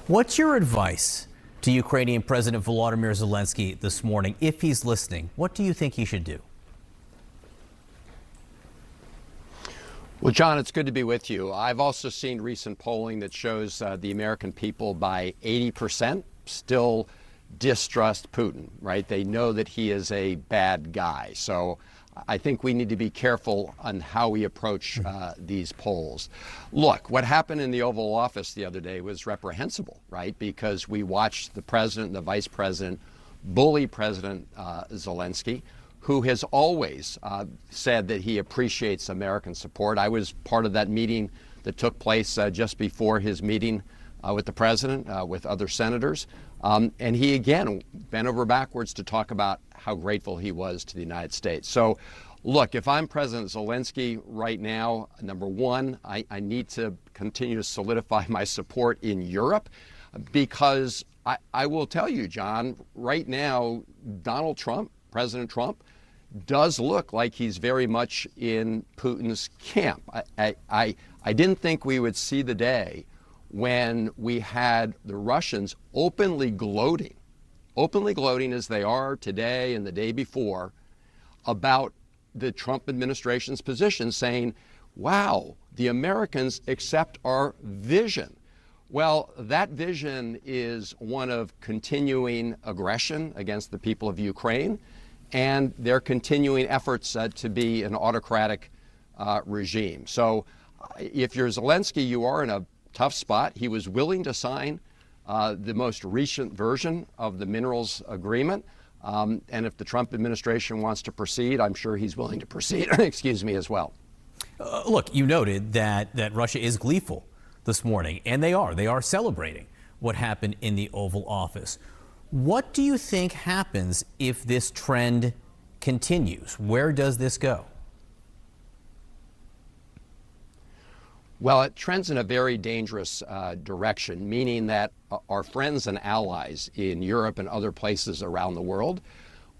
What's your advice to Ukrainian President Volodymyr Zelensky this morning? If he's listening, what do you think he should do? Well, John, it's good to be with you. I've also seen recent polling that shows the American people by 80% still distrust Putin, right? They know that he is a bad guy. So I think we need to be careful on how we approach these polls. Look, what happened in the Oval Office the other day was reprehensible, right? Because we watched the president and the vice president bully President Zelensky, who has always said that he appreciates American support. I was part of that meeting that took place just before his meeting with the president, with other senators. And he, again, bent over backwards to talk about how grateful he was to the United States. So, look, if I'm President Zelensky right now, number one, I need to continue to solidify my support in Europe because I will tell you, John, right now, Donald Trump, President Trump, does look like he's very much in Putin's camp. I didn't think we would see the day when we had the Russians openly gloating as they are today and the day before about the Trump administration's position, saying, wow, the Americans accept our vision. Well, that vision is one of continuing aggression against the people of Ukraine and their continuing efforts to be an autocratic regime. So if you're Zelensky, you are in a tough spot. He was willing to sign the most recent version of the minerals agreement. And if the Trump administration wants to proceed, I'm sure he's willing to proceed, excuse me, as well. Look, you noted that Russia is gleeful this morning, and they are celebrating what happened in the Oval Office. What do you think happens if this trend continues? Where does this go? Well, it trends in a very dangerous direction, meaning that our friends and allies in Europe and other places around the world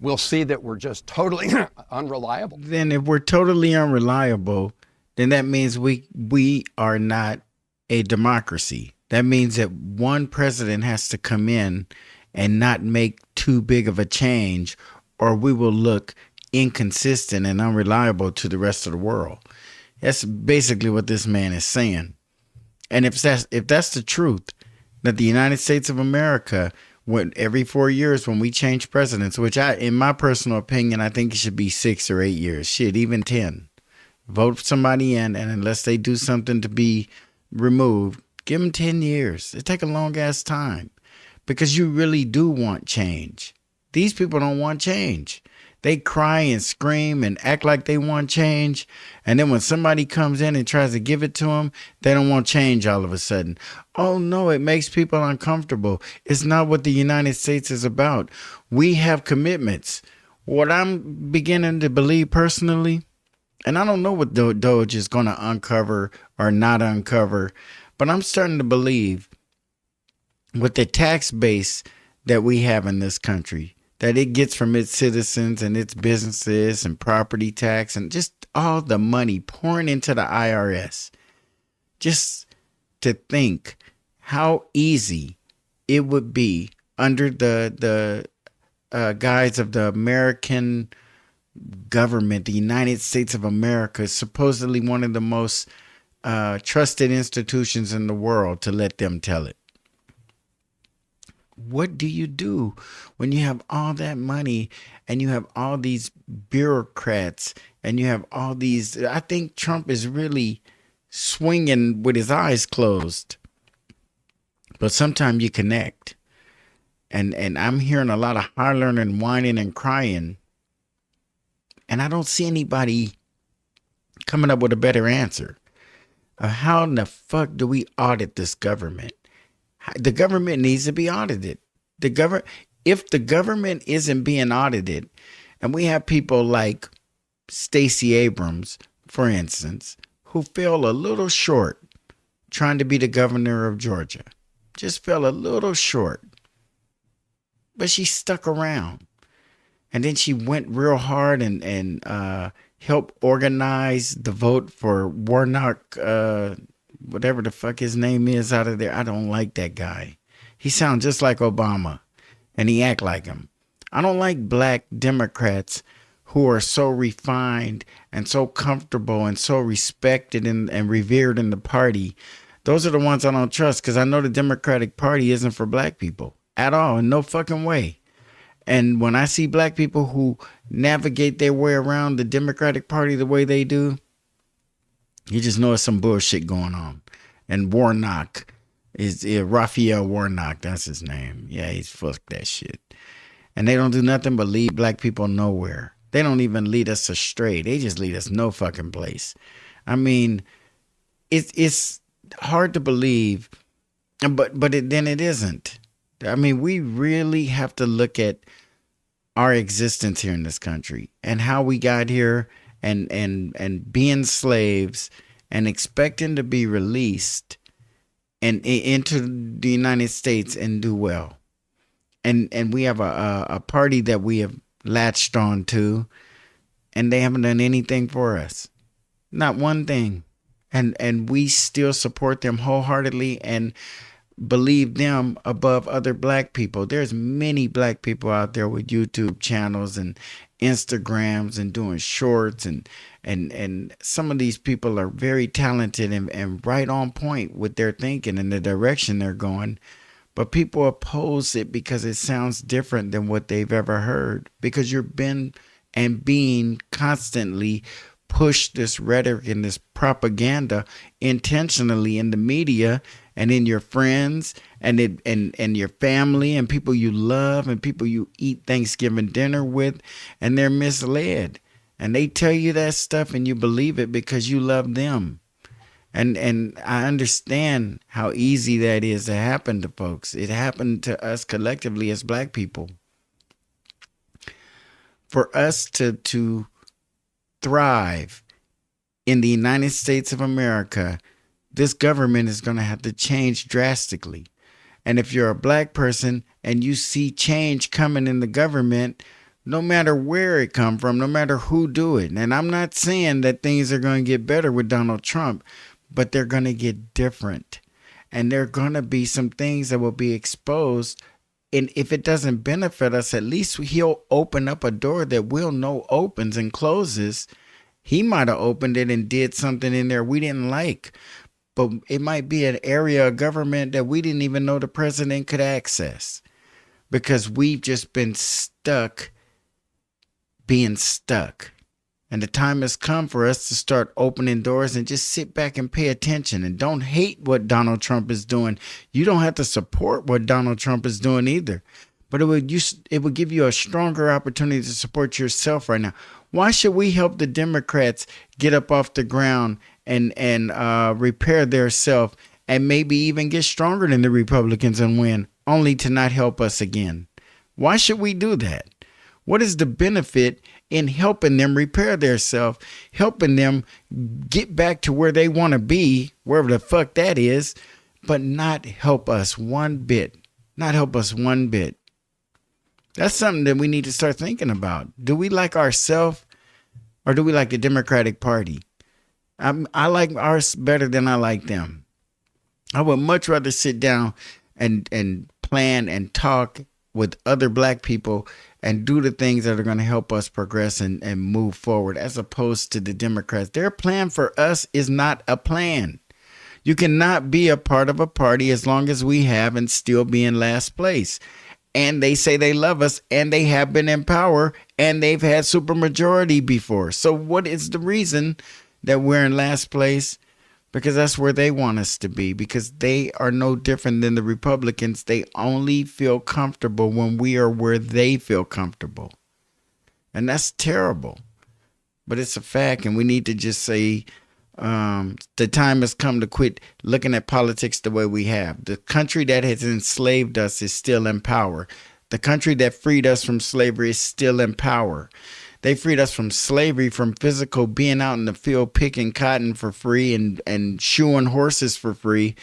will see that we're just totally unreliable. Then if we're totally unreliable, then that means we are not a democracy. That means that one president has to come in and not make too big of a change, or we will look inconsistent and unreliable to the rest of the world. That's basically what this man is saying. And if that's the truth, that the United States of America, every 4 years when we change presidents, which in my personal opinion, I think it should be 6 or 8 years, shit, even 10. Vote somebody in, and unless they do something to be removed, give them 10 years. It take a long ass time because you really do want change. These people don't want change. They cry and scream and act like they want change. And then when somebody comes in and tries to give it to them, they don't want change all of a sudden. Oh, no, it makes people uncomfortable. It's not what the United States is about. We have commitments. What I'm beginning to believe personally, and I don't know what Doge is going to uncover or not uncover, but I'm starting to believe with the tax base that we have in this country, that it gets from its citizens and its businesses and property tax and just all the money pouring into the IRS. Just to think how easy it would be under the guise of the American government, the United States of America, supposedly one of the most trusted institutions in the world, to let them tell it. What do you do when you have all that money and you have all these bureaucrats and you have all these? I think Trump is really swinging with his eyes closed. But sometimes you connect. And I'm hearing a lot of hollering and whining and crying. And I don't see anybody coming up with a better answer. How in the fuck do we audit this government? The government needs to be audited. If the government isn't being audited, and we have people like Stacey Abrams, for instance, who fell a little short trying to be the governor of Georgia, just fell a little short, but she stuck around. And then she went real hard and helped organize the vote for Warnock, whatever the fuck his name is out of there. I don't like that guy. He sounds just like Obama, and he act like him. I don't like black Democrats who are so refined and so comfortable and so respected and revered in the party. Those are the ones I don't trust, because I know the Democratic Party isn't for black people at all, in no fucking way. And when I see black people who navigate their way around the Democratic Party the way they do, you just know it's some bullshit going on. And Warnock is Raphael Warnock. That's his name. Yeah, he's fuck that shit. And they don't do nothing but lead black people nowhere. They don't even lead us astray. They just lead us no fucking place. I mean, it's hard to believe, but then it isn't. I mean, we really have to look at our existence here in this country and how we got here, and being slaves and expecting to be released and into the United States and do well. And we have a party that we have latched on to, and they haven't done anything for us. Not one thing. And we still support them wholeheartedly and believe them above other black people. There's many black people out there with YouTube channels and Instagrams and doing shorts, and some of these people are very talented and right on point with their thinking and the direction they're going. But people oppose it because it sounds different than what they've ever heard, because you've been and being constantly push this rhetoric and this propaganda intentionally in the media and in your friends and your family and people you love and people you eat Thanksgiving dinner with, and they're misled. And they tell you that stuff and you believe it because you love them. And I understand how easy that is to happen to folks. It happened to us collectively as black people. For us to thrive in the United States of America, this government is going to have to change drastically. And if you're a black person and you see change coming in the government, no matter where it come from, no matter who do it, and I'm not saying that things are going to get better with Donald Trump, but they're going to get different. And there are going to be some things that will be exposed. And if it doesn't benefit us, at least he'll open up a door that we'll know opens and closes. He might have opened it and did something in there we didn't like. But it might be an area of government that we didn't even know the president could access, because we've just been stuck being stuck. And the time has come for us to start opening doors and just sit back and pay attention, and don't hate what Donald Trump is doing. You don't have to support what Donald Trump is doing either, but it would give you a stronger opportunity to support yourself right now. Why should we help the Democrats get up off the ground and repair their self and maybe even get stronger than the Republicans and win, only to not help us again? Why should we do that? What is the benefit in helping them repair their self, helping them get back to where they want to be, wherever the fuck that is, but not help us one bit? Not help us one bit. That's something that we need to start thinking about. Do we like ourselves, or do we like the Democratic Party? I like ours better than I like them. I would much rather sit down and plan and talk with other black people and do the things that are going to help us progress and move forward, as opposed to the Democrats. Their plan for us is not a plan. You cannot be a part of a party as long as we have and still be in last place. And they say they love us, and they have been in power, and they've had supermajority before. So what is the reason that we're in last place? Because that's where they want us to be, because they are no different than the Republicans. They only feel comfortable when we are where they feel comfortable. And that's terrible. But it's a fact, and we need to just say the time has come to quit looking at politics the way we have. The country that has enslaved us is still in power. The country that freed us from slavery is still in power. They freed us from slavery, from physical being out in the field picking cotton for free and shoeing horses for free.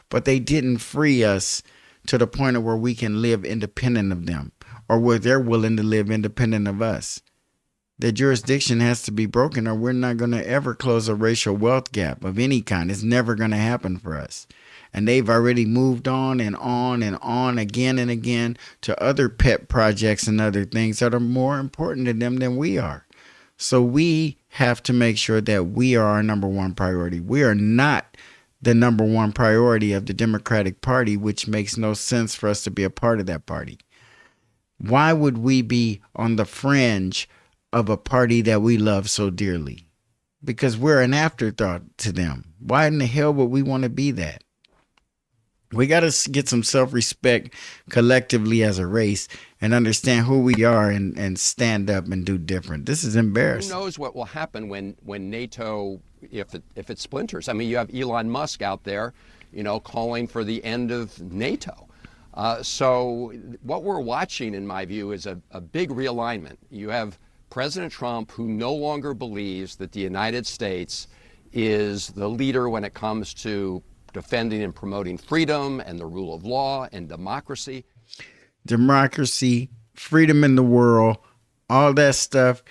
But they didn't free us to the point of where we can live independent of them, or where they're willing to live independent of us. The jurisdiction has to be broken, or we're not going to ever close a racial wealth gap of any kind. It's never going to happen for us. And they've already moved on and on and on again and again to other pet projects and other things that are more important to them than we are. So we have to make sure that we are our number one priority. We are not the number one priority of the Democratic Party, which makes no sense for us to be a part of that party. Why would we be on the fringe of a party that we love so dearly? Because we're an afterthought to them. Why in the hell would we want to be that? We got to get some self-respect collectively as a race and understand who we are and stand up and do different. This is embarrassing. Who knows what will happen when NATO, if it splinters? I mean, you have Elon Musk out there, calling for the end of NATO. So what we're watching, in my view, is a big realignment. You have President Trump, who no longer believes that the United States is the leader when it comes to defending and promoting freedom and the rule of law and democracy. Democracy, freedom in the world, all that stuff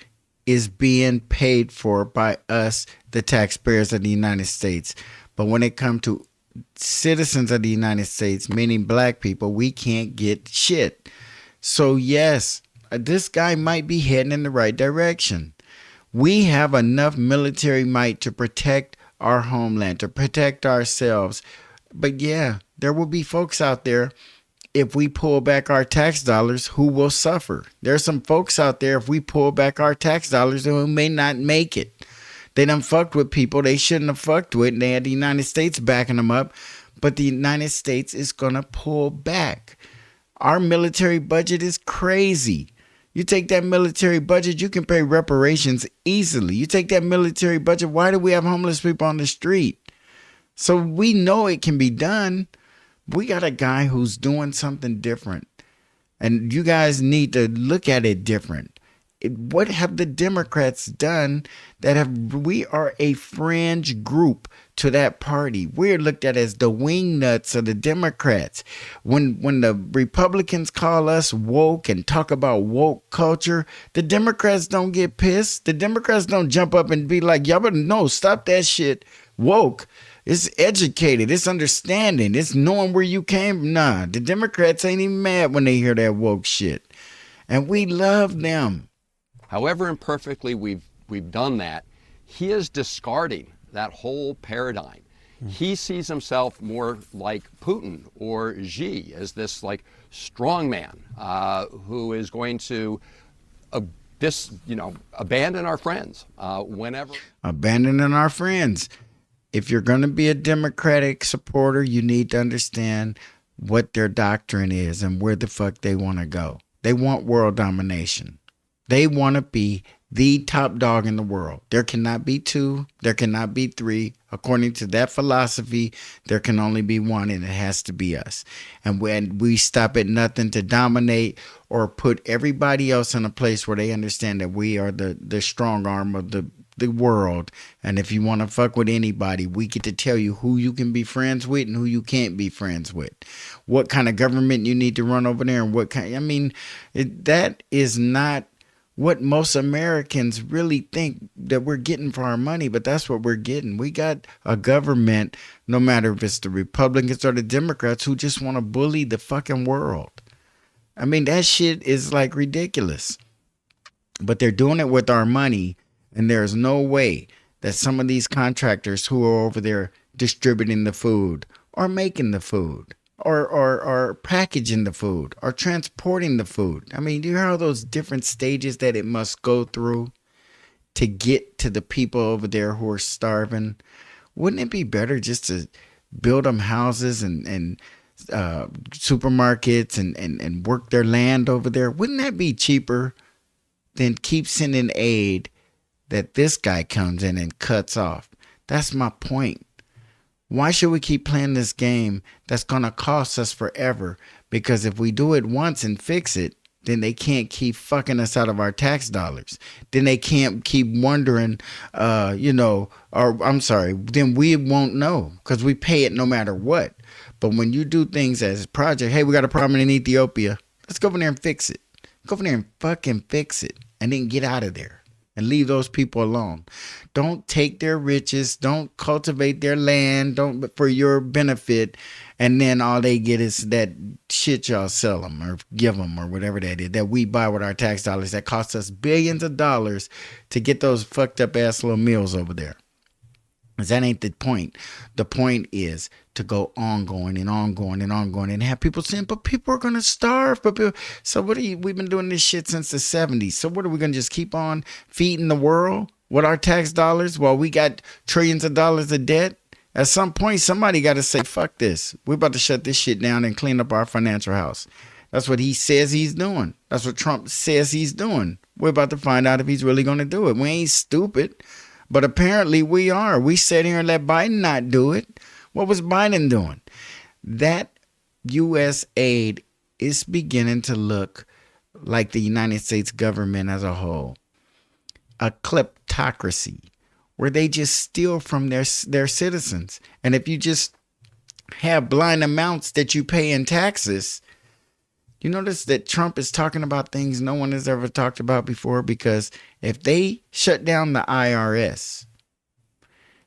is being paid for by us, the taxpayers of the United States. But when it comes to citizens of the United States, meaning black people, we can't get shit. So yes, this guy might be heading in the right direction. We have enough military might to protect our homeland, to protect ourselves. But yeah, there will be folks out there, if we pull back our tax dollars, who will suffer. There's some folks out there, if we pull back our tax dollars, who may not make it. They done fucked with people they shouldn't have fucked with, and they had the United States backing them up. But the United States is going to pull back. Our military budget is crazy. You take that military budget, you can pay reparations easily. You take that military budget, why do we have homeless people on the street? So we know it can be done. We got a guy who's doing something different. And you guys need to look at it different. What have the Democrats done we are a fringe group to that party. We're looked at as the wingnuts of the Democrats. When the Republicans call us woke and talk about woke culture, the Democrats don't get pissed. The Democrats don't jump up and be like, y'all better no, stop that shit. Woke. It's educated. It's understanding. It's knowing where you came from. Nah, the Democrats ain't even mad when they hear that woke shit. And we love them. However imperfectly we've done that, he is discarding that whole paradigm. He sees himself more like Putin or Xi as this like strong man who is going to abandon our friends whenever. Abandoning our friends. If you're going to be a Democratic supporter, you need to understand what their doctrine is and where the fuck they want to go. They want world domination. They want to be the top dog in the world. There cannot be two. There cannot be three. According to that philosophy, there can only be one, and it has to be us. And when we stop at nothing to dominate or put everybody else in a place where they understand that we are the strong arm of the world. And if you want to fuck with anybody, we get to tell you who you can be friends with and who you can't be friends with. What kind of government you need to run over there and what kind. That is not what most Americans really think that we're getting for our money, but that's what we're getting. We got a government, no matter if it's the Republicans or the Democrats, who just want to bully the fucking world. That shit is like ridiculous. But they're doing it with our money, and there's no way that some of these contractors who are over there distributing the food or making the food or packaging the food or transporting the food. Do you hear all those different stages that it must go through to get to the people over there who are starving? Wouldn't it be better just to build them houses and supermarkets and work their land over there? Wouldn't that be cheaper than keep sending aid that this guy comes in and cuts off? That's my point. Why should we keep playing this game that's going to cost us forever? Because if we do it once and fix it, then they can't keep fucking us out of our tax dollars. Then they can't keep wondering, then we won't know because we pay it no matter what. But when you do things as a project, hey, we got a problem in Ethiopia. Let's go over there and fix it. Go over there and fucking fix it and then get out of there. and leave those people alone. Don't take their riches. Don't cultivate their land. Don't for your benefit. And then all they get is that shit y'all sell them or give them or whatever that is that we buy with our tax dollars that costs us billions of dollars to get those fucked up ass little meals over there. Because that ain't the point. The point is to go ongoing and ongoing and ongoing and have people saying, but people are going to starve. But people, so we've been doing this shit since the 70s. So what are we going to just keep on feeding the world with our tax dollars while we got trillions of dollars of debt? At some point, somebody got to say, fuck this. We're about to shut this shit down and clean up our financial house. That's what he says he's doing. That's what Trump says he's doing. We're about to find out if he's really going to do it. We ain't stupid, but apparently we are. We sat here and let Biden not do it. What was Biden doing? That U.S. aid is beginning to look like the United States government as a whole. A kleptocracy, where they just steal from their citizens. And if you just have blind amounts that you pay in taxes, you notice that Trump is talking about things no one has ever talked about before, because if they shut down the IRS,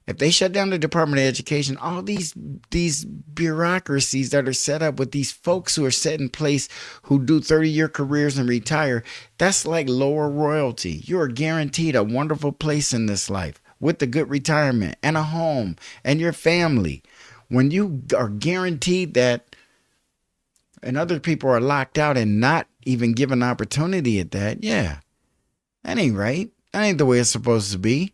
if they shut down the Department of Education, all these bureaucracies that are set up with these folks who are set in place who do 30-year careers and retire, that's like lower royalty. You are guaranteed a wonderful place in this life with a good retirement and a home and your family. When you are guaranteed that and other people are locked out and not even given opportunity at that, yeah, that ain't right. That ain't the way it's supposed to be.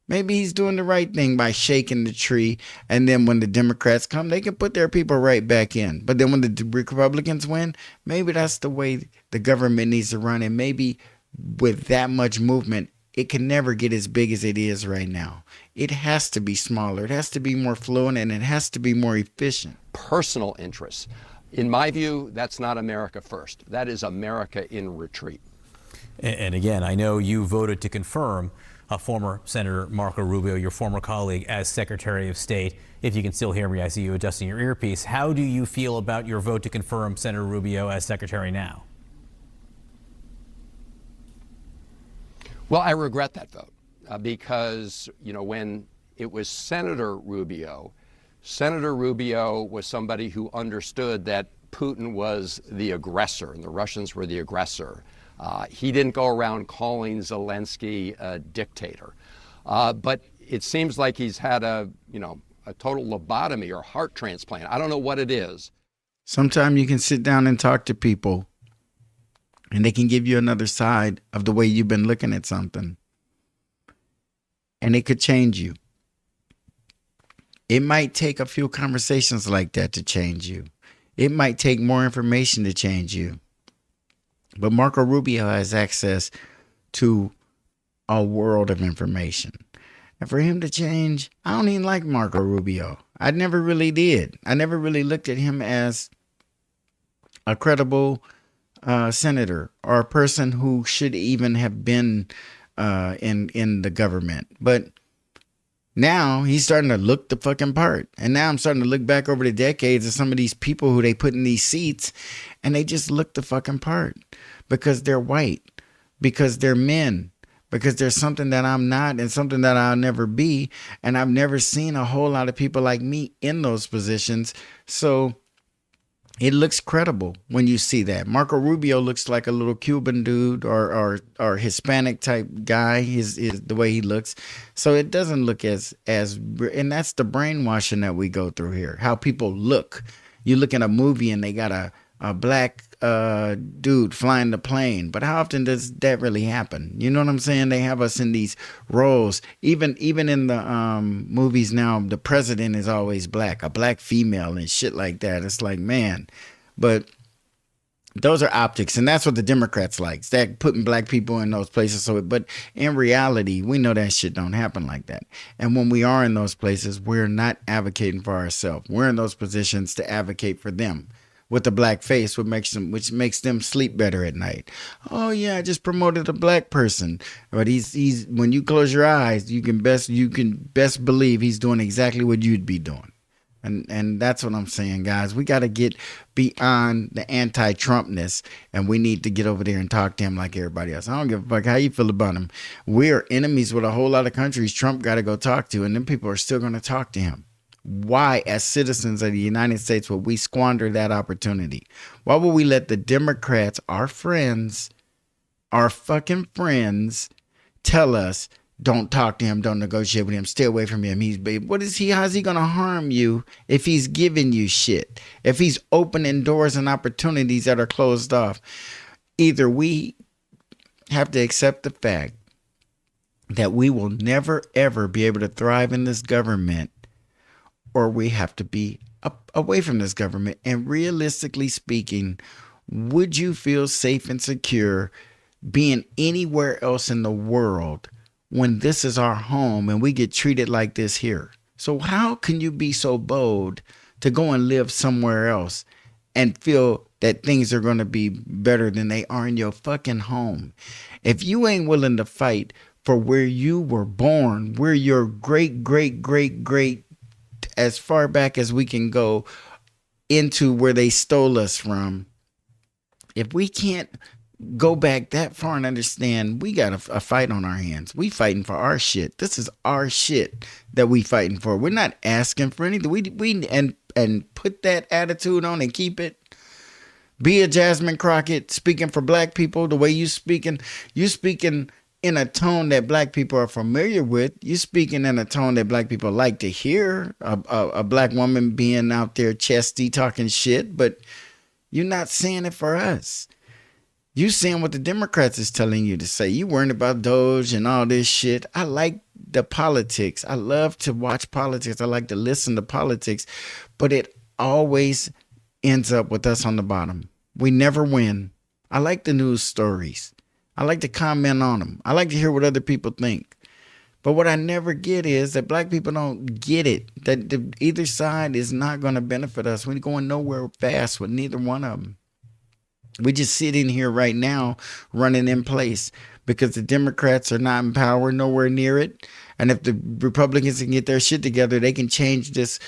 Maybe he's doing the right thing by shaking the tree, and then when the Democrats come, they can put their people right back in. But then when the Republicans win, maybe that's the way the government needs to run. And maybe with that much movement, it can never get as big as it is right now. It has to be smaller. It has to be more fluent, and it has to be more efficient. Personal interests. In my view, that's not America first. That is America in retreat. And again, I know you voted to confirm former Senator Marco Rubio, your former colleague, as Secretary of State. If you can still hear me, I see you adjusting your earpiece. How do you feel about your vote to confirm Senator Rubio as Secretary now? Well, I regret that vote because, when it was Senator Rubio was somebody who understood that Putin was the aggressor and the Russians were the aggressor. He didn't go around calling Zelensky a dictator. But it seems like he's had a total lobotomy or heart transplant. I don't know what it is. Sometimes you can sit down and talk to people, and they can give you another side of the way you've been looking at something. And it could change you. It might take a few conversations like that to change you. It might take more information to change you. But Marco Rubio has access to a world of information. And for him to change, I don't even like Marco Rubio. I never really did. I never really looked at him as a credible senator or a person who should even have been in the government. But now he's starting to look the fucking part. And now I'm starting to look back over the decades of some of these people who they put in these seats, and they just look the fucking part because they're white, because they're men, because there's something that I'm not and something that I'll never be. And I've never seen a whole lot of people like me in those positions. So it looks credible when you see that. Marco Rubio looks like a little Cuban dude or Hispanic type guy, is the way he looks. So it doesn't look as, and that's the brainwashing that we go through here. How people look. You look at a movie and they got a black dude flying the plane. But how often does that really happen? You know what I'm saying? They have us in these roles. Even in the movies now, the president is always black, a black female and shit like that. It's like, man. But those are optics, and that's what the Democrats like. That putting black people in those places. But in reality, we know that shit don't happen like that. And when we are in those places, we're not advocating for ourselves. We're in those positions to advocate for them. With the black face, which makes them sleep better at night. Oh yeah, I just promoted a black person, but he's when you close your eyes, you can best believe he's doing exactly what you'd be doing. And that's what I'm saying, guys. We got to get beyond the anti-Trumpness, and we need to get over there and talk to him like everybody else. I don't give a fuck how you feel about him. We are enemies with a whole lot of countries Trump got to go talk to, and then people are still going to talk to him. Why, as citizens of the United States, would we squander that opportunity? Why would we let the Democrats, our friends, our fucking friends, tell us, don't talk to him, don't negotiate with him, stay away from him. How's he gonna harm you if he's giving you shit? If he's opening doors and opportunities that are closed off? Either we have to accept the fact that we will never ever be able to thrive in this government, or we have to be away from this government. And realistically speaking, would you feel safe and secure being anywhere else in the world when this is our home and we get treated like this here? So how can you be so bold to go and live somewhere else and feel that things are going to be better than they are in your fucking home? If you ain't willing to fight for where you were born, where your great, as far back as we can go into where they stole us from, if we can't go back that far and understand we got a fight on our hands. We fighting for our shit. This is our shit that we fighting for. We're not asking for anything. We and put that attitude on and keep it. Be a Jasmine Crockett speaking for black people the way you speaking in a tone that black people are familiar with. You speaking in a tone that black people like to hear. A black woman being out there chesty talking shit, but you're not saying it for us. You saying what the Democrats is telling you to say. You worrying about Doge and all this shit. I like the politics. I love to watch politics. I like to listen to politics, but it always ends up with us on the bottom. We never win. I like the news stories. I like to comment on them. I like to hear what other people think. But what I never get is that black people don't get it. That either side is not going to benefit us. We're going nowhere fast with neither one of them. We just sit in here right now running in place because the Democrats are not in power, nowhere near it. And if the Republicans can get their shit together, they can change this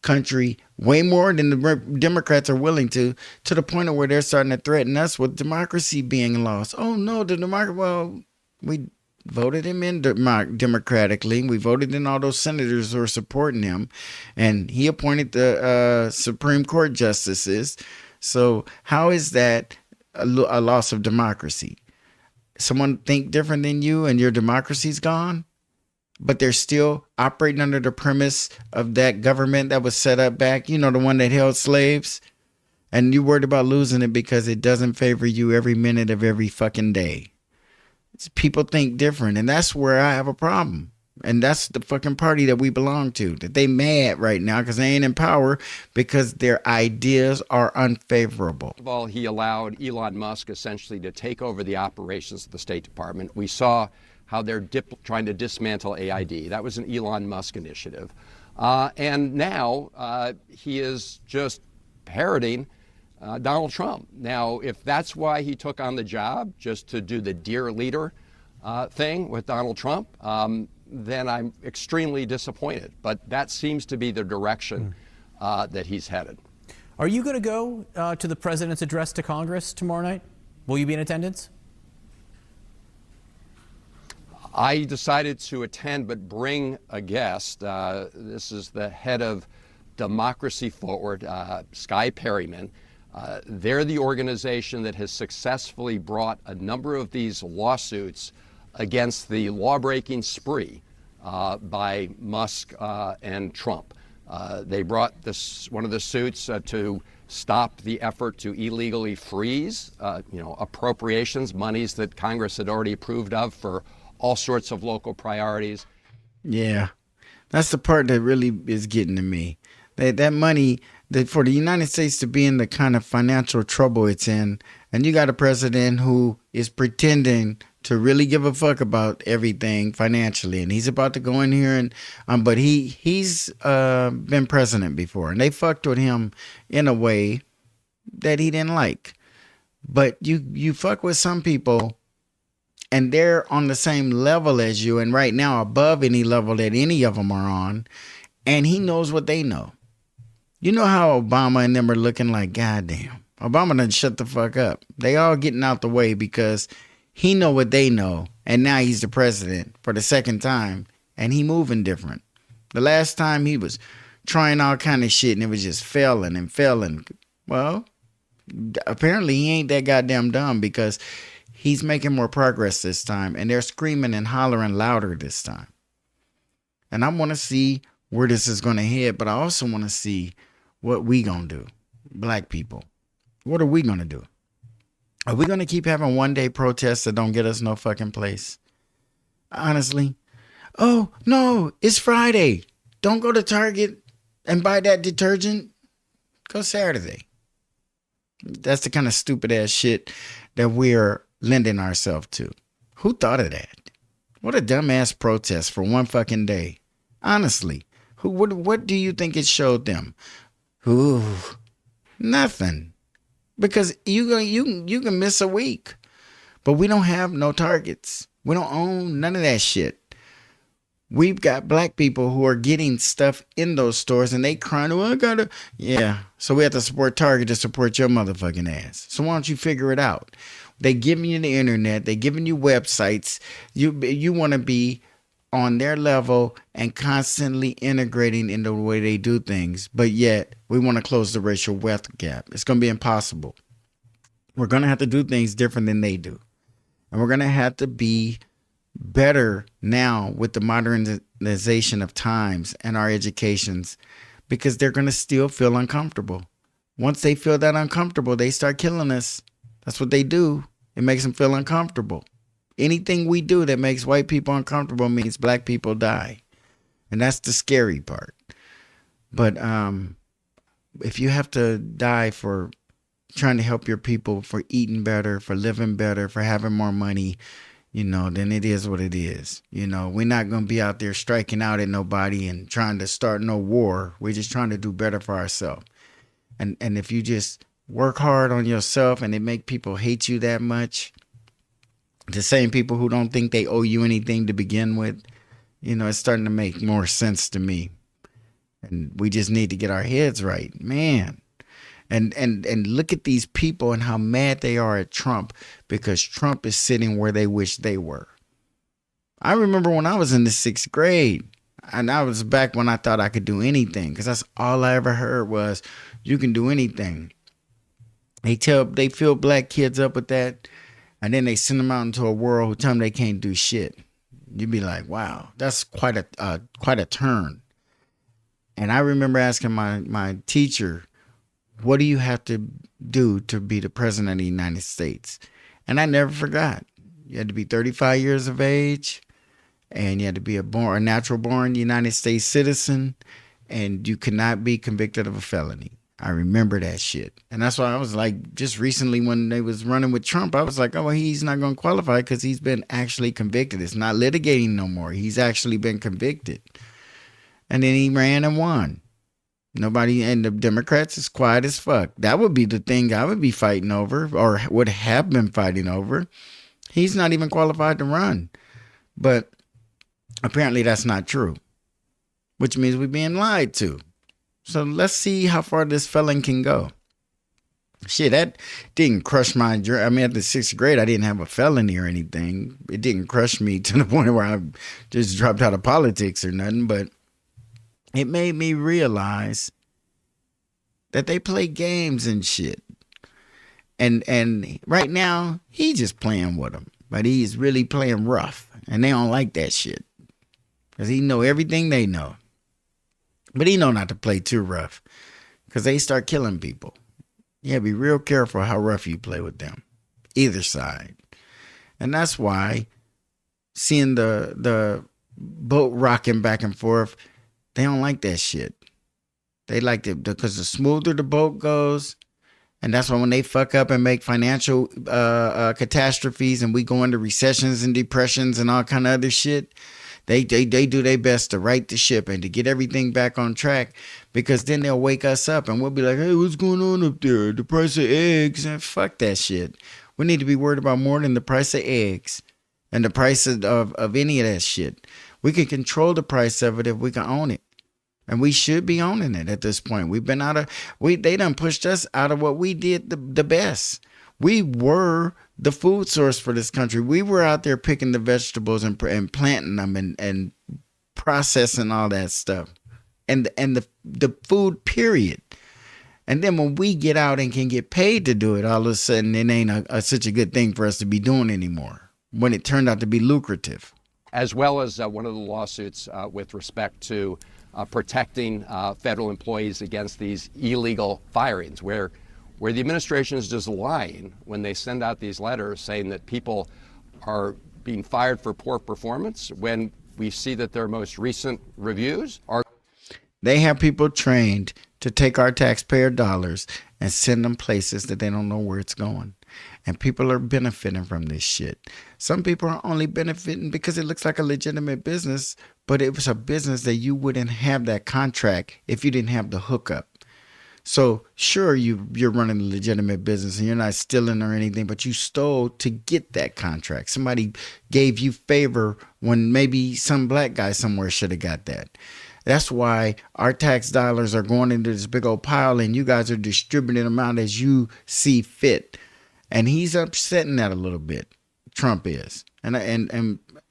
country way more than the Democrats are willing to the point of where they're starting to threaten us with democracy being lost. Oh, no, well, we voted him in democratically. We voted in all those senators who are supporting him. And he appointed the Supreme Court justices. So how is that a loss of democracy? Someone think different than you and your democracy's gone, but they're still operating under the premise of that government that was set up back, the one that held slaves, and you worried about losing it because it doesn't favor you every minute of every fucking day. People think different, and that's where I have a problem. And that's the fucking party that we belong to, that they mad right now because they ain't in power because their ideas are unfavorable. First of all, he allowed Elon Musk essentially to take over the operations of the State Department. We saw how they're trying to dismantle AID. That was an Elon Musk initiative. And now he is just parroting Donald Trump. Now, if that's why he took on the job, just to do the dear leader thing with Donald Trump, then I'm extremely disappointed. But that seems to be the direction that he's headed. Are you going to go to the president's address to Congress tomorrow night? Will you be in attendance? I decided to attend, but bring a guest. This is the head of Democracy Forward, Skye Perryman. They're the organization that has successfully brought a number of these lawsuits against the law-breaking spree by Musk and Trump. They brought one of the suits to stop the effort to illegally freeze, appropriations, monies that Congress had already approved of for all sorts of local priorities. Yeah, that's the part that really is getting to me. That money, that for the United States to be in the kind of financial trouble it's in, and you got a president who is pretending to really give a fuck about everything financially, and he's about to go in here and but he's been president before, and they fucked with him in a way that he didn't like. But you fuck with some people, and they're on the same level as you, and right now above any level that any of them are on, and he knows what they know. You know how Obama and them are looking like, goddamn, Obama done shut the fuck up. They all getting out the way because he know what they know, and now he's the president for the second time, and he moving different. The last time he was trying all kind of shit, and it was just failing and failing. Well, apparently he ain't that goddamn dumb because he's making more progress this time, and they're screaming and hollering louder this time. And I want to see where this is going to head, but I also want to see what we going to do, black people. What are we going to do? Are we going to keep having one-day protests that don't get us no fucking place? Honestly. Oh, no, it's Friday. Don't go to Target and buy that detergent. Go Saturday. That's the kind of stupid ass shit that we're lending ourselves to. Who thought of that? What a dumbass protest for one fucking day. Honestly, what do you think it showed them? Ooh, nothing. Because you can miss a week. But we don't have no Targets. We don't own none of that shit. We've got black people who are getting stuff in those stores and they crying, oh, I gotta. Yeah. So we have to support Target to support your motherfucking ass. So why don't you figure it out? They giving you the internet. They giving you websites. You want to be on their level and constantly integrating into the way they do things. But yet we want to close the racial wealth gap. It's going to be impossible. We're going to have to do things different than they do. And we're going to have to be better now with the modernization of times and our educations, because they're going to still feel uncomfortable. Once they feel that uncomfortable, they start killing us. That's what they do. It makes them feel uncomfortable. Anything we do that makes white people uncomfortable means black people die. And that's the scary part. But if you have to die for trying to help your people, for eating better, for living better, for having more money, then it is what it is. We're not going to be out there striking out at nobody and trying to start no war. We're just trying to do better for ourselves. And if you just work hard on yourself and it make people hate you that much, the same people who don't think they owe you anything to begin with, it's starting to make more sense to me. And we just need to get our heads right, man. And look at these people and how mad they are at Trump because Trump is sitting where they wish they were. I remember when I was in the 6th grade, and I was back when I thought I could do anything, because that's all I ever heard was, you can do anything. They fill black kids up with that, and then they send them out into a world who tell them they can't do shit. You'd be like, wow, that's quite a turn. And I remember asking my teacher, what do you have to do to be the president of the United States? And I never forgot. You had to be 35 years of age, and you had to be a natural born United States citizen, and you could not be convicted of a felony. I remember that shit. And that's why I was like, just recently when they was running with Trump, I was like, oh, well, he's not going to qualify because he's been actually convicted. It's not litigating no more. He's actually been convicted. And then he ran and won. Nobody, and the Democrats is quiet as fuck. That would be the thing I would be fighting over, or would have been fighting over. He's not even qualified to run. But apparently that's not true, which means we're being lied to. So let's see how far this felon can go. Shit, that didn't crush my journey. I mean, at the 6th grade, I didn't have a felony or anything. It didn't crush me to the point where I just dropped out of politics or nothing, but it made me realize that they play games and shit. And right now, he's just playing with them. But he's really playing rough. And they don't like that shit. Because he know everything they know. But he know not to play too rough. Because they start killing people. Yeah, be real careful how rough you play with them. Either side. And that's why seeing the boat rocking back and forth, they don't like that shit. They like it because the smoother the boat goes, and that's why when they fuck up and make financial catastrophes and we go into recessions and depressions and all kind of other shit, they do their best to right the ship and to get everything back on track, because then they'll wake us up and we'll be like, hey, what's going on up there? The price of eggs, and fuck that shit. We need to be worried about more than the price of eggs and the price of any of that shit. We can control the price of it if we can own it. And we should be owning it at this point. We've been they done pushed us out of what we did the best. We were the food source for this country. We were out there picking the vegetables and planting them and processing all that stuff. And the food, period. And then when we get out and can get paid to do it, all of a sudden it ain't such a good thing for us to be doing anymore, when it turned out to be lucrative. As well as one of the lawsuits with respect to protecting federal employees against these illegal firings, where the administration is just lying when they send out these letters saying that people are being fired for poor performance, when we see that their most recent reviews are. They have people trained to take our taxpayer dollars and send them places that they don't know where it's going. And people are benefiting from this shit. Some people are only benefiting because it looks like a legitimate business, but it was a business that you wouldn't have that contract if you didn't have the hookup. So sure, you're running a legitimate business and you're not stealing or anything, but you stole to get that contract. Somebody gave you favor when maybe some black guy somewhere should have got that. That's why our tax dollars are going into this big old pile and you guys are distributing them out as you see fit. And he's upsetting that a little bit. Trump is. And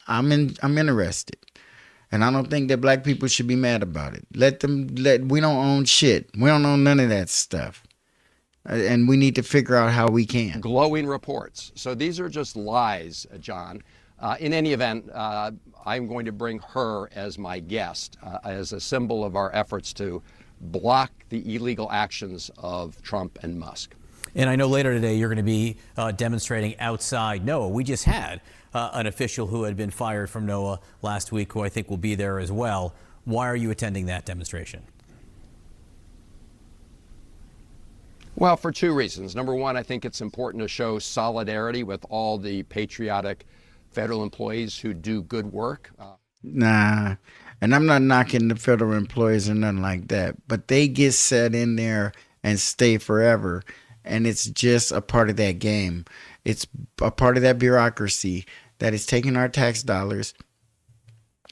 I'm interested. And I don't think that black people should be mad about it. We don't own shit. We don't own none of that stuff. And we need to figure out how we can. Glowing reports. So these are just lies, John. In any event, I'm going to bring her as my guest, as a symbol of our efforts to block the illegal actions of Trump and Musk. And I know later today you're going to be demonstrating outside NOAA. We just had an official who had been fired from NOAA last week, who I think will be there as well. Why are you attending that demonstration? Well, for two reasons. Number one, I think it's important to show solidarity with all the patriotic federal employees who do good work. Nah, and I'm not knocking the federal employees or nothing like that, but they get set in there and stay forever. And it's just a part of that game. It's a part of that bureaucracy that is taking our tax dollars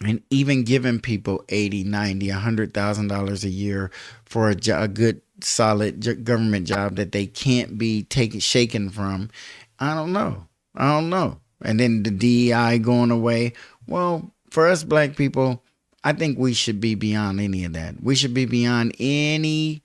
and even giving people $80, $90, $100,000 a year for a good, solid government job that they can't be shaken from. I don't know. And then the DEI going away. Well, for us black people, I think we should be beyond any of that. We should be beyond any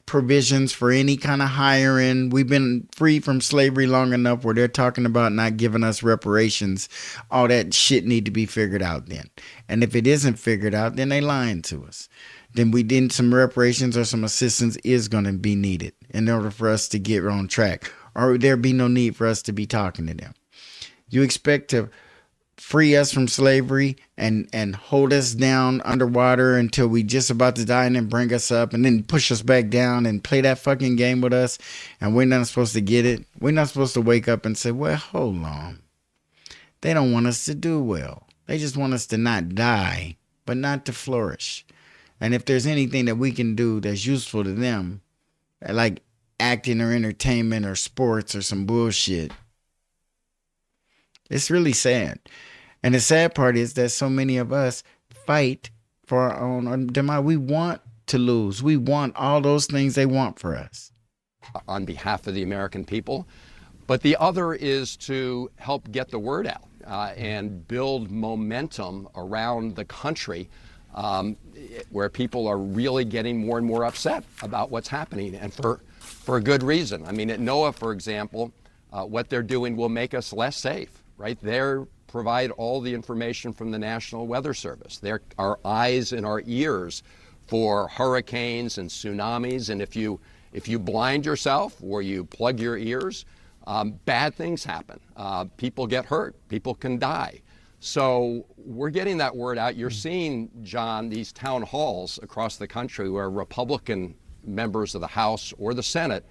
provisions for any kind of hiring. We've been free from slavery long enough where they're talking about not giving us reparations. All that shit need to be figured out then. And if it isn't figured out, then they lying to us. Then some reparations or some assistance is going to be needed in order for us to get on track, or there be no need for us to be talking to them. You expect to free us from slavery and hold us down underwater until we just about to die and then bring us up and then push us back down and play that fucking game with us, and we're not supposed to get it. We're not supposed to wake up and say, well, hold on. They don't want us to do well. They just want us to not die, but not to flourish. And if there's anything that we can do that's useful to them, like acting or entertainment or sports or some bullshit, it's really sad. And the sad part is that so many of us fight for our own demise. We want to lose. We want all those things they want for us. On behalf of the American people. But the other is to help get the word out and build momentum around the country where people are really getting more and more upset about what's happening, and for a good reason. I mean, at NOAA, for example, what they're doing will make us less safe. Right? They provide all the information from the National Weather Service. They're our eyes and our ears for hurricanes and tsunamis. And if you blind yourself or you plug your ears, bad things happen. People get hurt. People can die. So we're getting that word out. You're seeing, John, these town halls across the country where Republican members of the House or the Senate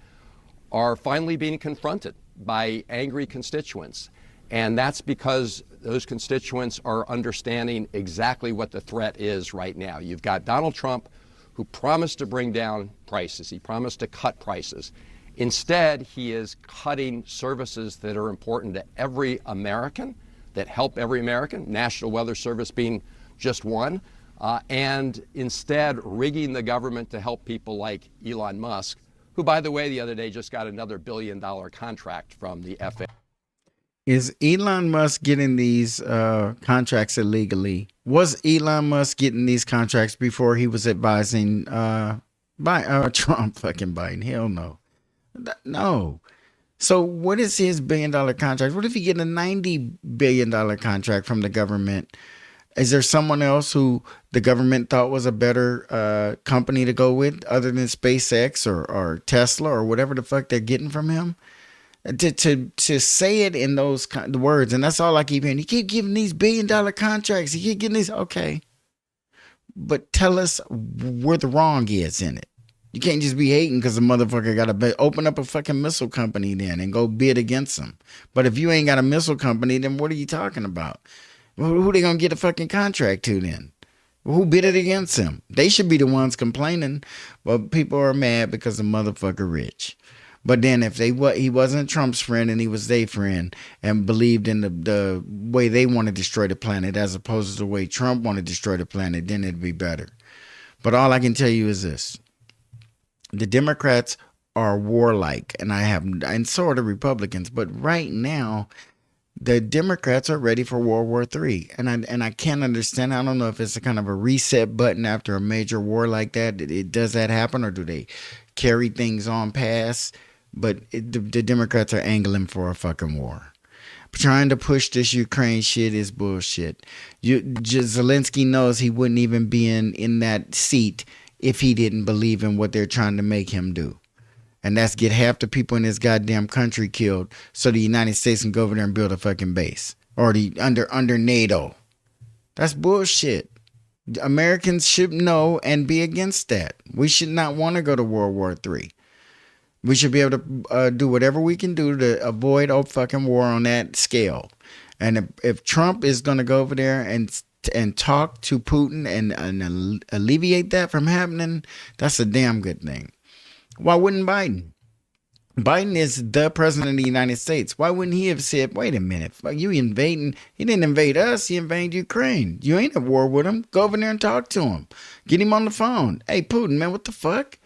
are finally being confronted by angry constituents. And that's because those constituents are understanding exactly what the threat is right now. You've got Donald Trump, who promised to bring down prices. He promised to cut prices. Instead, he is cutting services that are important to every American, that help every American, National Weather Service being just one. and instead rigging the government to help people like Elon Musk, who, by the way, the other day just got another $1 billion contract from the FAA. Is Elon Musk getting these contracts illegally? Was Elon Musk getting these contracts before he was advising Trump? Fucking Biden? Hell no. No. So what is his $1 billion contract? What if he get a $90 billion contract from the government? Is there someone else who the government thought was a better company to go with other than SpaceX or Tesla or whatever the fuck they're getting from him? To say it in those words, and that's all I keep hearing. You keep giving these $1 billion contracts. You keep getting these, okay. But tell us where the wrong is in it. You can't just be hating because the motherfucker got to open up a fucking missile company then and go bid against them. But if you ain't got a missile company, then what are you talking about? Who they gonna get a fucking contract to then? Who bid it against him? They should be the ones complaining. But people are mad because the motherfucker rich. But then if he wasn't Trump's friend and he was their friend and believed in the way they want to destroy the planet as opposed to the way Trump want to destroy the planet, then it'd be better. But all I can tell you is this. The Democrats are warlike, and so are the Republicans. But right now, the Democrats are ready for World War III. And I can't understand. I don't know if it's a kind of a reset button after a major war like that. Does that happen, or do they carry things on past? But the Democrats are angling for a fucking war. Trying to push this Ukraine shit is bullshit. Zelensky knows he wouldn't even be in that seat if he didn't believe in what they're trying to make him do. And that's get half the people in this goddamn country killed so the United States can go over there and build a fucking base. Or under NATO. That's bullshit. Americans should know and be against that. We should not want to go to World War III. We should be able to do whatever we can do to avoid a fucking war on that scale. And if Trump is going to go over there and talk to Putin and alleviate that from happening, that's a damn good thing. Why wouldn't Biden? Biden is the president of the United States. Why wouldn't he have said, wait a minute, you invading? He didn't invade us. He invaded Ukraine. You ain't at war with him. Go over there and talk to him. Get him on the phone. Hey, Putin, man, what the fuck?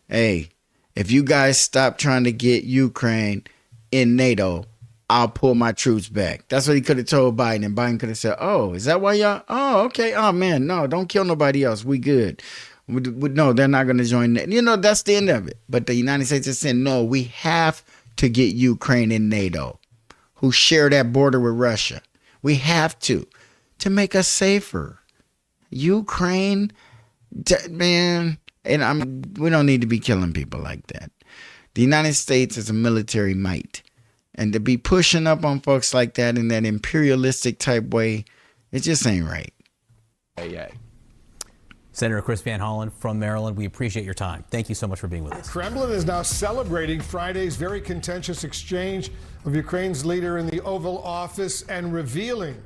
Hey, if you guys stop trying to get Ukraine in NATO, I'll pull my troops back. That's what he could have told Biden. And Biden could have said, oh, is that why y'all? Oh, okay. Oh, man, no, don't kill nobody else. We good. No, they're not going to join NATO. You know, that's the end of it. But the United States is saying, no, we have to get Ukraine in NATO, who share that border with Russia. We have to make us safer. Ukraine, man, and we don't need to be killing people like that. The United States is a military might. And to be pushing up on folks like that in that imperialistic type way, it just ain't right. Yeah. Senator Chris Van Hollen from Maryland, we appreciate your time. Thank you so much for being with us. The Kremlin is now celebrating Friday's very contentious exchange of Ukraine's leader in the Oval Office and reveling,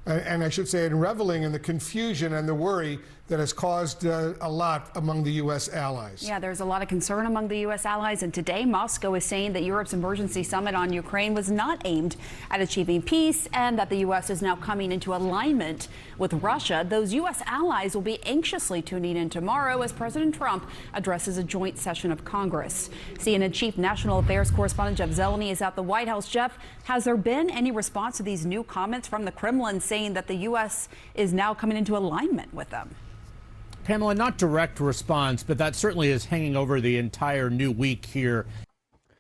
and I should say, and reveling in the confusion and the worry that has caused a lot among the U.S. allies. Yeah, there's a lot of concern among the U.S. allies, and today Moscow is saying that Europe's emergency summit on Ukraine was not aimed at achieving peace and that the U.S. is now coming into alignment with Russia. Those U.S. allies will be anxiously tuning in tomorrow as President Trump addresses a joint session of Congress. CNN Chief National Affairs Correspondent Jeff Zeleny is at the White House. Jeff, has there been any response to these new comments from the Kremlin saying that the U.S. is now coming into alignment with them? Pamela, not direct response, but that certainly is hanging over the entire new week here.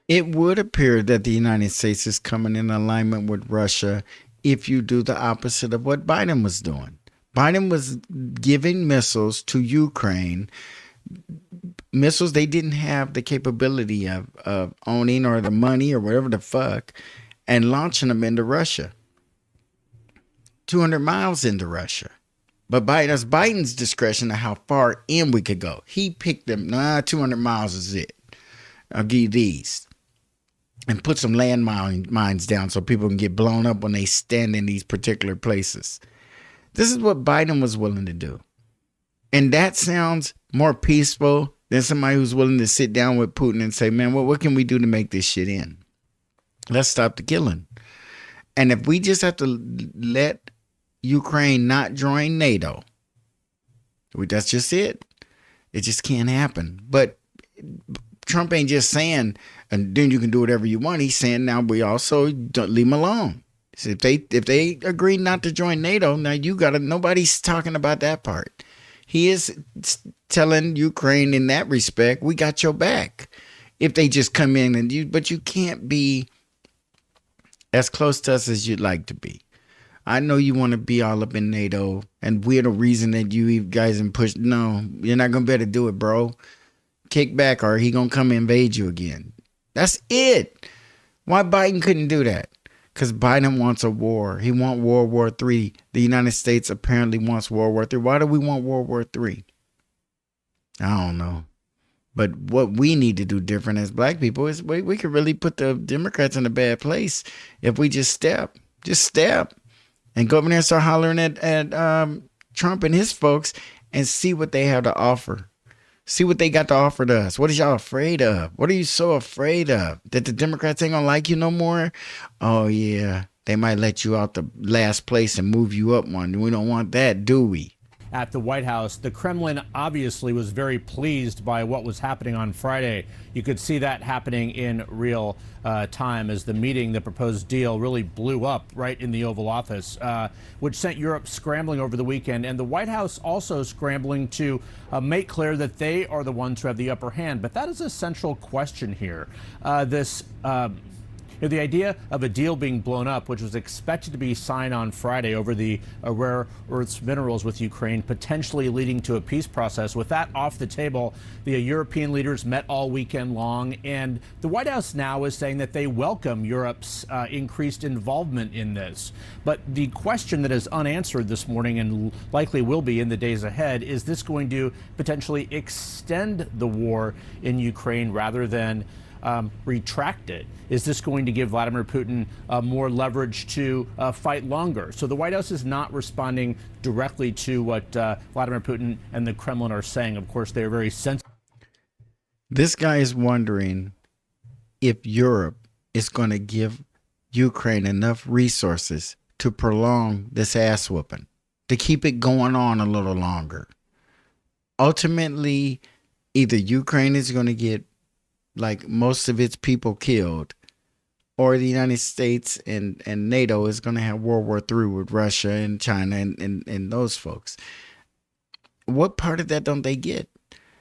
It would appear that the United States is coming in alignment with Russia if you do the opposite of what Biden was doing. Biden was giving missiles to Ukraine, missiles they didn't have the capability of owning or the money or whatever the fuck, and launching them into Russia. 200 miles into Russia. But that's Biden's discretion of how far in we could go. He picked them, 200 miles is it. I'll give you these. And put some landmines down so people can get blown up when they stand in these particular places. This is what Biden was willing to do. And that sounds more peaceful than somebody who's willing to sit down with Putin and say, man, what can we do to make this shit end? Let's stop the killing. And if we just have to let Ukraine not join NATO, That's just it. It just can't happen. But Trump ain't just saying, and then you can do whatever you want. He's saying now we also don't leave them alone. So if they agree not to join NATO, now nobody's talking about that part. He is telling Ukraine in that respect, we got your back. If they just come in but you can't be as close to us as you'd like to be. I know you want to be all up in NATO, and we're the reason that you guys and push. No, you're not gonna be able to do it, bro. Kick back, or he gonna come invade you again. That's it. Why Biden couldn't do that? Because Biden wants a war. He wants World War III. The United States apparently wants World War III. Why do we want World War III? I don't know. But what we need to do different as black people is we could really put the Democrats in a bad place if we just step. And go over there and start hollering at Trump and his folks and see what they have to offer. See what they got to offer to us. What is y'all afraid of? What are you so afraid of? That the Democrats ain't gonna like you no more? Oh, yeah. They might let you out the last place and move you up one. We don't want that, do we? At the White House, the Kremlin obviously was very pleased by what was happening on Friday. You could see that happening in real time as the meeting, the proposed deal, really blew up right in the Oval Office, which sent Europe scrambling over the weekend, and the White House also scrambling to make clear that they are the ones who have the upper hand. But that is a central question here. The idea of a deal being blown up, which was expected to be signed on Friday over the rare earths minerals with Ukraine, potentially leading to a peace process. With that off the table, the European leaders met all weekend long, and the White House now is saying that they welcome Europe's increased involvement in this. But the question that is unanswered this morning, and likely will be in the days ahead, is this going to potentially extend the war in Ukraine rather than retract it? Is this going to give Vladimir Putin more leverage to fight longer? So the White House is not responding directly to what Vladimir Putin and the Kremlin are saying. Of course, they are very sensitive. This guy is wondering if Europe is going to give Ukraine enough resources to prolong this ass whooping, to keep it going on a little longer. Ultimately, either Ukraine is going to get like most of its people killed, or the United States and NATO is going to have World War III with Russia and China and those folks. What part of that don't they get?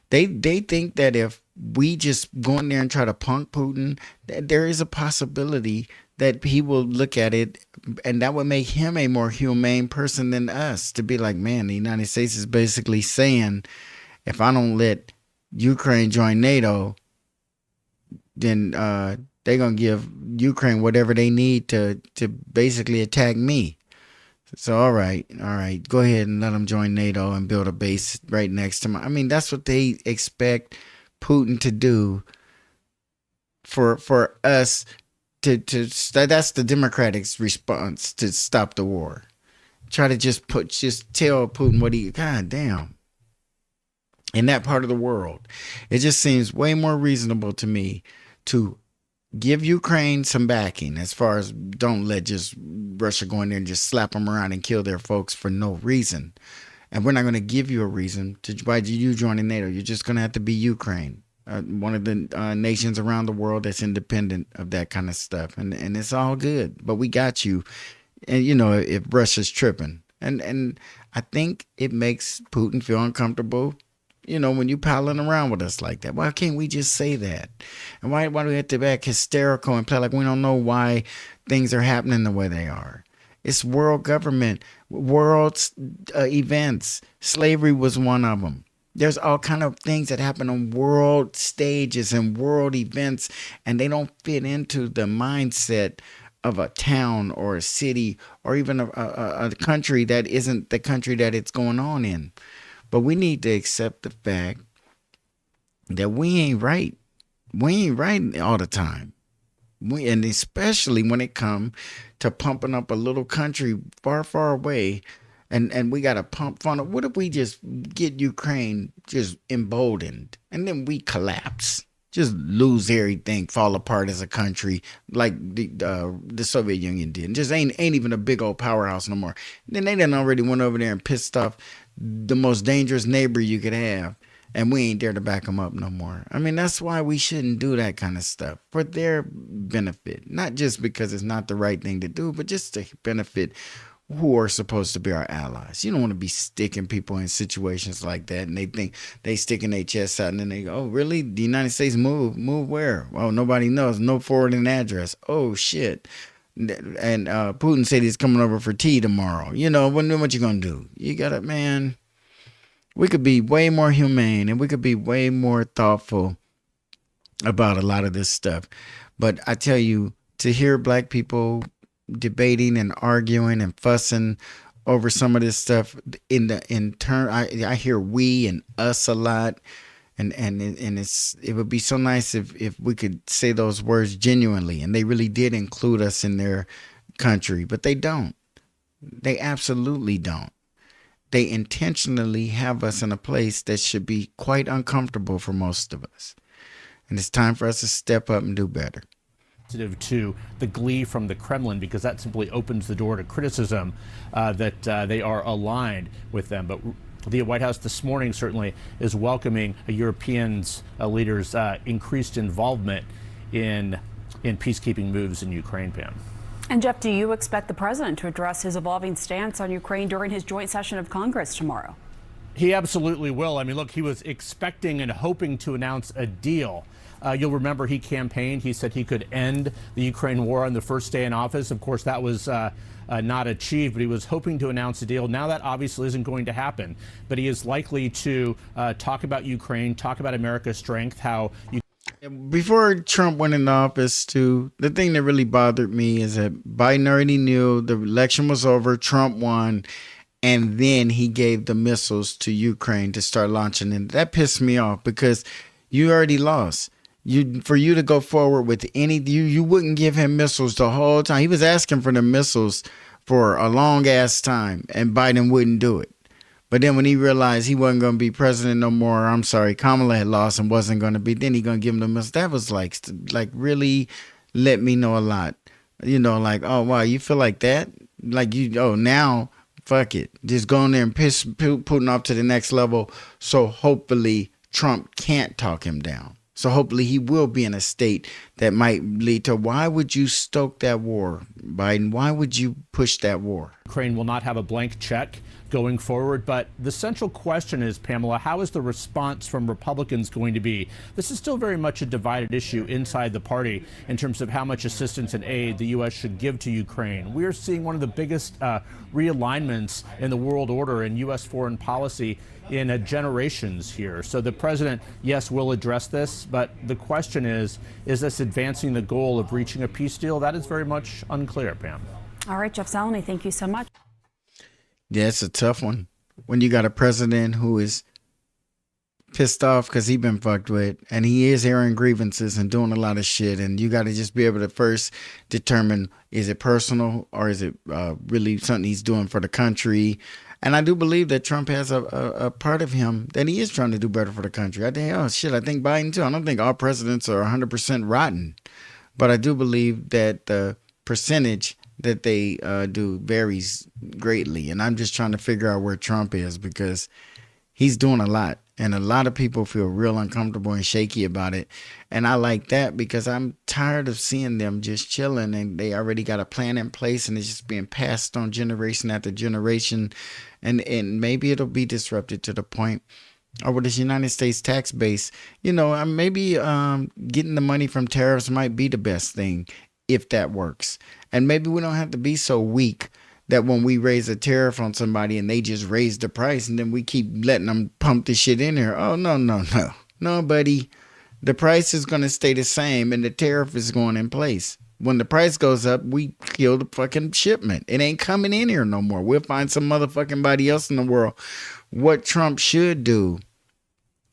They think that if we just go in there and try to punk Putin, that there is a possibility that he will look at it and that would make him a more humane person than us, to be like, man, the United States is basically saying, if I don't let Ukraine join NATO, then they're going to give Ukraine whatever they need to basically attack me. So, all right, go ahead and let them join NATO and build a base right next to I mean, that's what they expect Putin to do for us that's the Democratic response to stop the war. Try to just tell Putin God damn. In that part of the world, it just seems way more reasonable to me to give Ukraine some backing, as far as don't let just Russia go in there and just slap them around and kill their folks for no reason. And we're not going to give you a reason to why you joining NATO. You're just going to have to be Ukraine, one of the nations around the world that's independent of that kind of stuff. And it's all good, but we got you. And, you know, if Russia's tripping. And I think it makes Putin feel uncomfortable, you know, when you piling around with us like that. Why can't we just say that? And why do we have to act hysterical and play like we don't know why things are happening the way they are? It's world government, world events. Slavery was one of them. There's all kind of things that happen on world stages and world events, and they don't fit into the mindset of a town or a city or even a country that isn't the country that it's going on in. But we need to accept the fact that we ain't right. We ain't right all the time. And especially when it comes to pumping up a little country far, far away, and we got to pump funnel. What if we just get Ukraine just emboldened and then we collapse? Just lose everything, fall apart as a country like the Soviet Union did. And just ain't even a big old powerhouse no more. Then they done already went over there and pissed off the most dangerous neighbor you could have, and we ain't there to back them up no more. I mean, that's why we shouldn't do that kind of stuff, for their benefit, not just because it's not the right thing to do, but just to benefit who are supposed to be our allies. You don't want to be sticking people in situations like that, and they think they sticking their chests out, and then they go, oh, really? The United States move where? Oh, nobody knows. No forwarding address. Oh, shit. And Putin said he's coming over for tea tomorrow. You know, what you gonna do? You gotta, man, we could be way more humane, and we could be way more thoughtful about a lot of this stuff. But I tell you, to hear black people debating and arguing and fussing over some of this stuff in turn, I hear we and us a lot. And it would be so nice if we could say those words genuinely, and they really did include us in their country, but they don't. They absolutely don't. They intentionally have us in a place that should be quite uncomfortable for most of us. And it's time for us to step up and do better. To the glee from the Kremlin, because that simply opens the door to criticism that they are aligned with them. But the White House this morning certainly is welcoming a Europeans' leaders' increased involvement in peacekeeping moves in Ukraine, Pam. And Jeff, do you expect the president to address his evolving stance on Ukraine during his joint session of Congress tomorrow? He absolutely will. I mean, look, he was expecting and hoping to announce a deal. You'll remember he campaigned. He said he could end the Ukraine war on the first day in office. Of course, that was not achieved, but he was hoping to announce a deal. Now that obviously isn't going to happen, but he is likely to talk about Ukraine, talk about America's strength, how you. Before Trump went into office, too, the thing that really bothered me is that Biden already knew the election was over, Trump won, and then he gave the missiles to Ukraine to start launching. And that pissed me off because you already lost. For you to go forward with you wouldn't give him missiles the whole time. He was asking for the missiles for a long ass time, and Biden wouldn't do it. But then when he realized he wasn't going to be president no more, Kamala had lost and wasn't going to be, then he going to give him the missiles. That was like really let me know a lot. You know, like, oh, wow, you feel like that? Like now, fuck it. Just go in there and piss Putin off to the next level. So hopefully Trump can't talk him down. So hopefully he will be in a state that might lead to, why would you stoke that war, Biden? Why would you push that war? Ukraine will not have a blank check going forward. But the central question is, Pamela, how is the response from Republicans going to be? This is still very much a divided issue inside the party in terms of how much assistance and aid the U.S. should give to Ukraine. We are seeing one of the biggest realignments in the world order in U.S. foreign policy in generations here. So the president, yes, will address this, but the question is this advancing the goal of reaching a peace deal? That is very much unclear, Pam. All right, Jeff Zeleny, thank you so much. Yeah, it's a tough one when you got a president who is pissed off because he's been fucked with, and he is airing grievances and doing a lot of shit, and you got to just be able to first determine, is it personal or is it really something he's doing for the country? And I do believe that Trump has a part of him that he is trying to do better for the country. I think Biden too. I don't think all presidents are 100% rotten, but I do believe that the percentage that they do varies greatly. And I'm just trying to figure out where Trump is, because he's doing a lot. And a lot of people feel real uncomfortable and shaky about it. And I like that, because I'm tired of seeing them just chilling and they already got a plan in place and it's just being passed on generation after generation. And maybe it'll be disrupted to the point, or with this United States tax base, maybe getting the money from tariffs might be the best thing if that works. And maybe we don't have to be so weak that when we raise a tariff on somebody and they just raise the price and then we keep letting them pump this shit in here. Oh, no, buddy. The price is going to stay the same and the tariff is going in place. When the price goes up, we kill the fucking shipment. It ain't coming in here no more. We'll find some motherfucking body else in the world. What Trump should do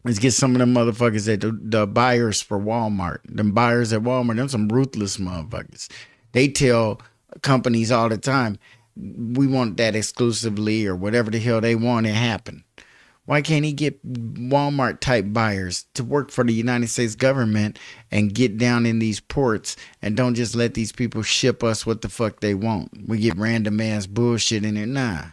is get some of them motherfuckers the buyers for Walmart. Them buyers at Walmart, them some ruthless motherfuckers. They tell companies all the time, we want that exclusively, or whatever the hell they want to happen. Why can't he get Walmart type buyers to work for the United States government and get down in these ports and don't just let these people ship us what the fuck they want? We get random ass bullshit in there. Nah,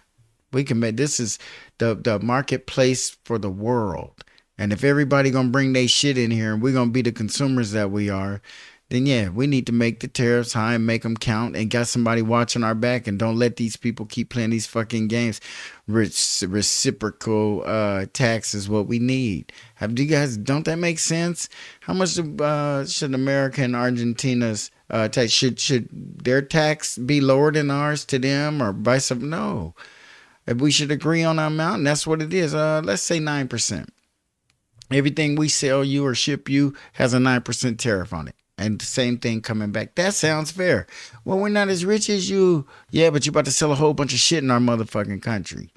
We can make this is the marketplace for the world. And if everybody gonna bring their shit in here and we're gonna be the consumers that we are, then yeah, we need to make the tariffs high and make them count and got somebody watching our back and don't let these people keep playing these fucking games. Reciprocal tax is what we need. Do you guys, don't that make sense? How much should America and Argentina's tax, should their tax be lower than ours to them or vice versa? No. If we should agree on our amount, and that's what it is. Let's say 9%. Everything we sell you or ship you has a 9% tariff on it. And the same thing coming back. That sounds fair. Well, we're not as rich as you. Yeah, but you about to sell a whole bunch of shit in our motherfucking country.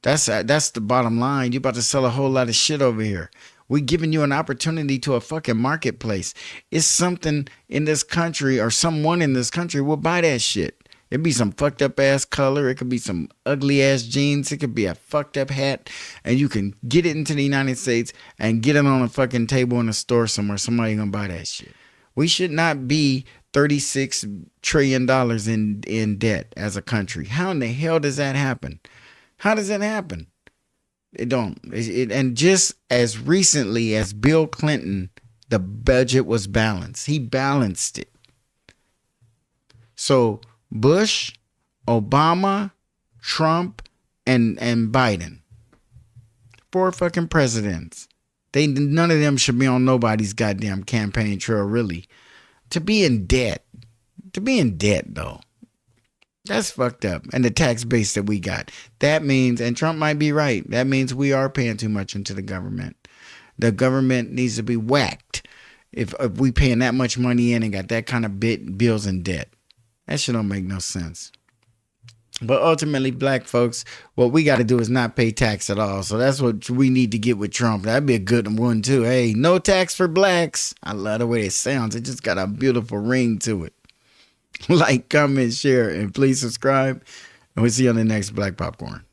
That's the bottom line. You about to sell a whole lot of shit over here. We giving you an opportunity to a fucking marketplace. It's something in this country or someone in this country will buy that shit. It'd be some fucked up ass color. It could be some ugly ass jeans. It could be a fucked up hat. And you can get it into the United States and get it on a fucking table in a store somewhere. Somebody gonna buy that shit. We should not be $36 trillion in debt as a country. How in the hell does that happen? How does that happen? It don't. And just as recently as Bill Clinton, the budget was balanced. He balanced it. So Bush, Obama, Trump, and Biden. 4 fucking presidents. None of them should be on nobody's goddamn campaign trail, really. To be in debt, though. That's fucked up. And the tax base that we got. That means, and Trump might be right, that means we are paying too much into the government. The government needs to be whacked if we paying that much money in and got that kind of bills and debt. That shit don't make no sense. But ultimately, black folks, what we got to do is not pay tax at all. So that's what we need to get with Trump. That'd be a good one, too. Hey, no tax for blacks. I love the way it sounds. It just got a beautiful ring to it. Like, comment, share, and please subscribe. And we'll see you on the next Black Popcorn.